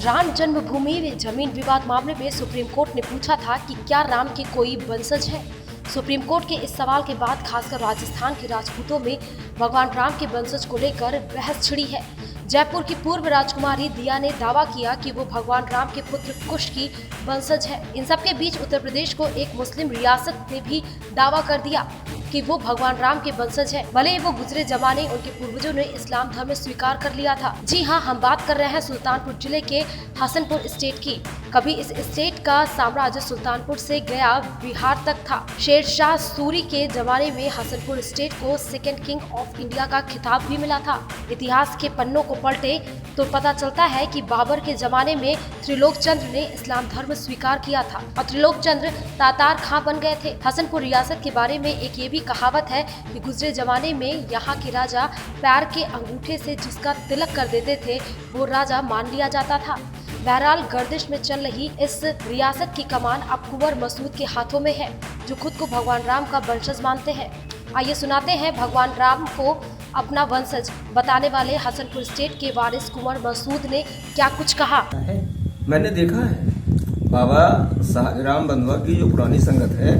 राम जन्मभूमि जमीन विवाद मामले में सुप्रीम कोर्ट ने पूछा था कि क्या राम के कोई वंशज है। सुप्रीम कोर्ट के इस सवाल के बाद खासकर राजस्थान के राजपूतों में भगवान राम के वंशज को लेकर बहस छिड़ी है। जयपुर की पूर्व राजकुमारी दिया ने दावा किया कि वो भगवान राम के पुत्र कुश की वंशज है। इन सबके बीच उत्तर प्रदेश को एक मुस्लिम रियासत ने भी दावा कर दिया कि वो भगवान राम के वंशज है, भले ही वो गुजरे जमाने उनके पूर्वजों ने इस्लाम धर्म स्वीकार कर लिया था। जी हाँ, हम बात कर रहे हैं सुल्तानपुर जिले के हसनपुर स्टेट की। कभी इस स्टेट का साम्राज्य सुल्तानपुर से गया बिहार तक था। शेरशाह सूरी के जमाने में हसनपुर स्टेट को सेकंड किंग ऑफ इंडिया का खिताब भी मिला था। इतिहास के पन्नों को पलटे तो पता चलता है कि बाबर के जमाने में त्रिलोक चंद्र ने इस्लाम धर्म स्वीकार किया था और त्रिलोक चंद्र तातार खां बन गए थे। हसनपुर रियासत के बारे में एक ये भी कहावत है कि गुजरे जमाने में यहाँ के राजा पैर के अंगूठे से जिसका तिलक कर देते थे वो राजा मान लिया जाता था। बहरहाल गर्दिश में चल रही इस रियासत की कमान अब कुंवर मसूद के हाथों में है, जो खुद को भगवान राम का वंशज मानते हैं। आइए सुनाते हैं भगवान राम को अपना वंशज बताने वाले हसनपुर स्टेट के वारिस कुंवर मसूद ने क्या कुछ कहा। मैंने देखा है बाबा शाहजराम बंधुआ की जो पुरानी संगत है,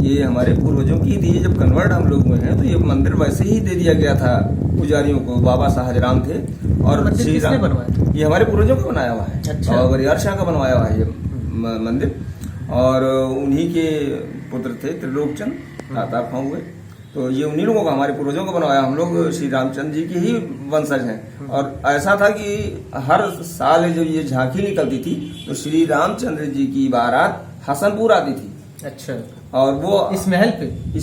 ये हमारे पूर्वजों की थी। जब कन्वर्ट हम लोग हुए हैं तो ये मंदिर वैसे ही दे दिया गया था पुजारियों को। बाबा शाहजराम थे और श्री राम, ये हमारे पूर्वजों का बनाया हुआ है। अच्छा। और बरियार शाह का बनवाया हुआ है ये मंदिर, और उन्हीं के पुत्र थे त्रिलोक चंद्र तातार खां हुए। तो ये उन्हीं लोगों का, हमारे पूर्वजों को बनवाया। हम लोग श्री रामचंद्र जी के ही वंशज हैं। और ऐसा था कि हर साल जब ये झांकी निकलती थी तो श्री रामचंद्र जी की बारात हसनपुर आती थी। अच्छा। और वो इस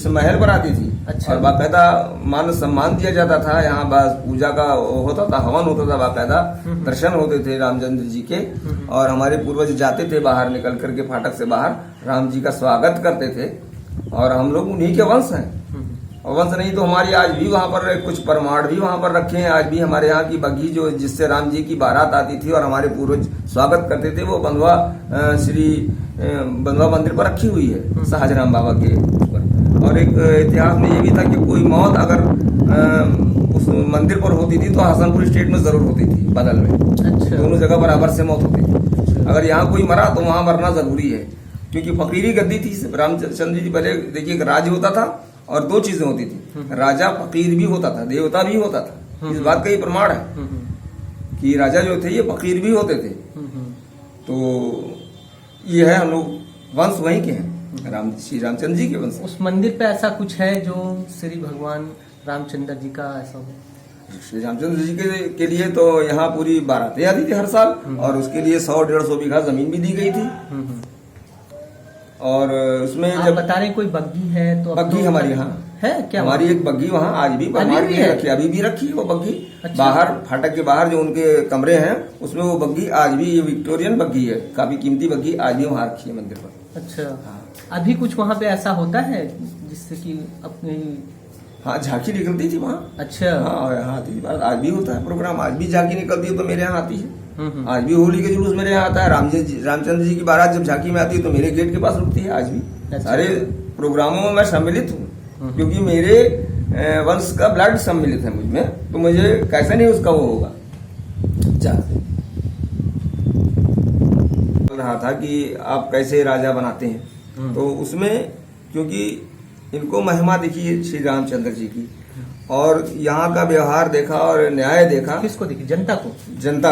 महल पर आती थी। अच्छा। और बाकायदा मान सम्मान दिया जाता था। यहाँ पूजा का होता था, हवन होता था, बाकायदा दर्शन होते थे रामचंद्र जी के। और हमारे पूर्वज जाते थे बाहर निकल करके फाटक से बाहर, राम जी का स्वागत करते थे। और हम लोग उन्हीं के वंश हैं। और वंश नहीं तो हमारी आज भी वहाँ पर कुछ प्रमाण भी वहाँ पर रखे हैं। आज भी हमारे यहाँ की बग्घी जो जिससे राम जी की बारात आती थी और हमारे पूर्वज स्वागत करते थे, वो बंधवा श्री बंधवा मंदिर पर रखी हुई है शाहजराम बाबा के ऊपर। और एक इतिहास में ये भी था कि कोई मौत अगर उस मंदिर पर होती थी तो हसनपुर स्टेट में जरूर होती थी, बदल में। अच्छा। दोनों जगह बराबर से मौत होती थी। अगर यहाँ कोई मरा तो वहाँ मरना जरूरी है, क्योंकि फकीरी गद्दी थी। रामचंद्र जी पहले देखिए, राज्य होता था और दो चीजें होती थी, राजा फकीर भी होता था, देवता भी होता था। इस बात का ये प्रमाण है कि राजा जो थे ये फकीर भी होते थे। तो ये है, हम लोग वंश वहीं के हैं, श्री रामचंद्र जी के वंश। उस मंदिर पे ऐसा कुछ है जो श्री भगवान रामचंद्र जी का ऐसा हो? श्री रामचंद्र जी के लिए तो यहाँ पूरी बारातें आती थी हर साल, और उसके लिए 100-150 बीघा जमीन भी दी गई थी। और उसमें जब बता रहे कोई बग्घी है तो बग्घी हमारे यहाँ है क्या? हमारी एक बग्घी वहाँ आज भी परमार की रखी, अभी भी रखी है वो बग्घी। अच्छा। बाहर फाटक के बाहर जो उनके कमरे हैं उसमें वो बग्घी आज भी, ये विक्टोरियन बग्घी है, काफी कीमती बग्घी, आज भी वहाँ रखी है मंदिर पर। अच्छा। हाँ। अभी कुछ वहाँ पे ऐसा होता है जिससे कि अपने, हाँ, झांकी निकलती थी वहाँ। अच्छा। हाँ, यहाँ आती थी। आज भी होता है प्रोग्राम, आज भी झांकी निकलती है तो मेरे यहाँ आती है। आज भी होली के जुलूस मेरे यहाँ आता है। रामचंद्र जी की बारात जब झांकी में आती है तो मेरे गेट के पास रुकती है आज भी। अच्छा। सारे प्रोग्रामों में मैं सम्मिलित हूँ, क्योंकि मेरे वंश का ब्लड सम्मिलित है मुझ में, तो मुझे कैसे नहीं उसका वो होगा। बोल रहा था कि आप कैसे राजा बनाते हैं, तो उसमें क्योंकि इनको महिमा देखी श्री रामचंद्र जी की, और यहाँ का व्यवहार देखा और न्याय देखा। किसको देखी? जनता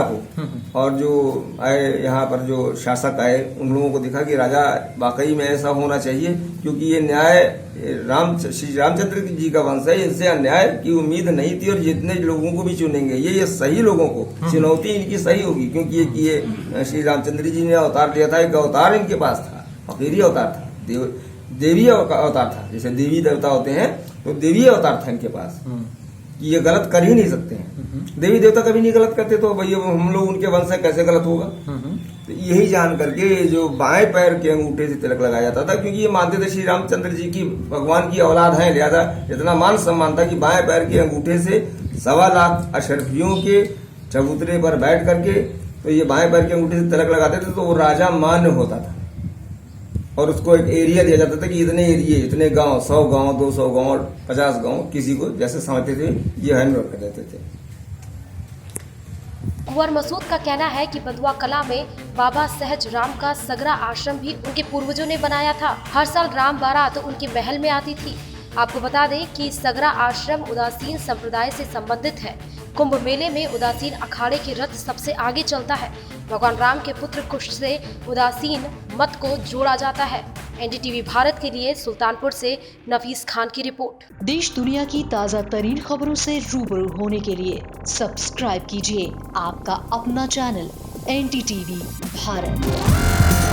को। और जो आए यहाँ पर, जो शासक आए, उन लोगों को देखा कि राजा वाकई में ऐसा होना चाहिए, क्योंकि ये न्याय श्री रामचंद्र जी का वंश है। इनसे अन्याय की उम्मीद नहीं थी, और जितने लोगों को भी चुनेंगे ये सही लोगों को, चुनौती इनकी सही होगी, क्योंकि ये श्री रामचंद्र जी ने अवतार लिया था। एक अवतार इनके पास था, फकीरी अवतार था, देवी अवतार था। जैसे देवी देवता होते हैं तो देवी अवतार था इनके पास, कि ये गलत कर ही नहीं सकते हैं। देवी देवता कभी नहीं गलत करते, तो भैया हम लोग उनके वंश से कैसे गलत होगा। तो यही जान करके जो बाएं पैर के अंगूठे से तिलक लगाया जाता था, क्योंकि ये मानते थे श्री रामचंद्र जी की भगवान की औलाद है, लिहाजा इतना मान सम्मान था कि बाएं पैर के अंगूठे से 1.25 लाख अशरफियों के चबूतरे पर बैठ करके तो ये बाएं पैर के अंगूठे से तिलक लगाते थे, तो वो राजा मान्य होता था। और उसको एक एरिया दिया जाता था कि इतने एरिए, इतने गांव, 100 गांव, 200 गांव, 50 गांव, किसी को जैसे समझते थे ये हैंड ओवर कर देते थे। कुंवर मसूद का कहना है कि बंधुआ कला में बाबा सहज राम का सगरा आश्रम भी उनके पूर्वजों ने बनाया था। हर साल राम बारात उनके महल में आती थी। आपको बता दें कि सगरा आश्रम उदासीन संप्रदाय से संबंधित है। कुंभ मेले में उदासीन अखाड़े के रथ सबसे आगे चलता है। भगवान राम के पुत्र कुश से उदासीन मत को जोड़ा जाता है। एनडीटीवी भारत के लिए सुल्तानपुर से नफीस खान की रिपोर्ट। देश दुनिया की ताज़ा तरीन खबरों से रूबरू होने के लिए सब्सक्राइब कीजिए आपका अपना चैनल एनडीटीवी भारत।